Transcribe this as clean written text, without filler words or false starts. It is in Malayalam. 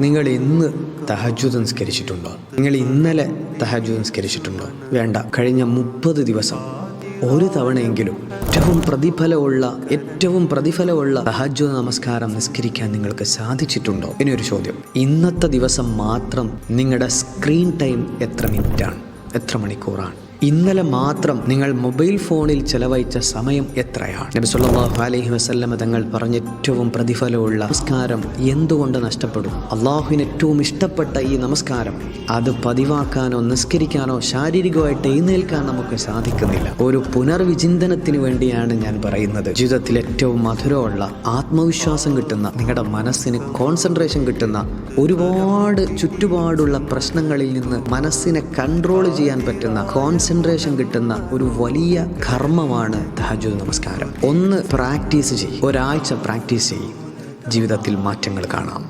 നിങ്ങൾ ഇന്ന് തഹജ്ജുദ് നിസ്കരിച്ചിട്ടുണ്ടോ? നിങ്ങൾ ഇന്നലെ തഹജ്ജുദ് നിസ്കരിച്ചിട്ടുണ്ടോ? വേണ്ട, കഴിഞ്ഞ 30 ദിവസം ഒരു തവണയെങ്കിലും ഏറ്റവും പ്രതിഫലമുള്ള തഹജ്ജുദ് നമസ്കാരം നിസ്കരിക്കാൻ നിങ്ങൾക്ക് സാധിച്ചിട്ടുണ്ടോ? ഇനിയൊരു ചോദ്യം, ഇന്നത്തെ ദിവസം മാത്രം നിങ്ങളുടെ സ്ക്രീൻ ടൈം എത്ര മിനിറ്റാണ്, എത്ര മണിക്കൂറാണ്? ഇന്നലെ മാത്രം നിങ്ങൾ മൊബൈൽ ഫോണിൽ ചെലവഴിച്ച സമയം എത്രയാണ്? നബി സല്ലല്ലാഹു അലൈഹി വസല്ലം തങ്ങൾ പറഞ്ഞ ഏറ്റവും പ്രതിഫലമുള്ള നമസ്കാരം എന്തുകൊണ്ട് നഷ്ടപ്പെടും? അള്ളാഹുവിന് ഏറ്റവും ഇഷ്ടപ്പെട്ട ഈ നമസ്കാരം അത് പതിവാക്കാനോ നിസ്കരിക്കാനോ ശാരീരികമായിട്ട് എഴുന്നേൽക്കാൻ നമുക്ക് സാധിക്കുന്നില്ല. ഒരു പുനർവിചിന്തനത്തിന് വേണ്ടിയാണ് ഞാൻ പറയുന്നത്. ജീവിതത്തിൽ ഏറ്റവും മധുരമുള്ള, ആത്മവിശ്വാസം കിട്ടുന്ന, നിങ്ങളുടെ മനസ്സിന് കോൺസെൻട്രേഷൻ കിട്ടുന്ന, ഒരുപാട് ചുറ്റുപാടുള്ള പ്രശ്നങ്ങളിൽ നിന്ന് മനസ്സിനെ കൺട്രോൾ ചെയ്യാൻ പറ്റുന്ന, കോൺസെൻട്രേഷൻ കിട്ടുന്ന ഒരു വലിയ കർമ്മമാണ് തഹജ്ജുദ് നമസ്കാരം. ഒന്ന് പ്രാക്ടീസ് ചെയ്യും, ഒരാഴ്ച പ്രാക്ടീസ് ചെയ്യും, ജീവിതത്തിൽ മാറ്റങ്ങൾ കാണാം.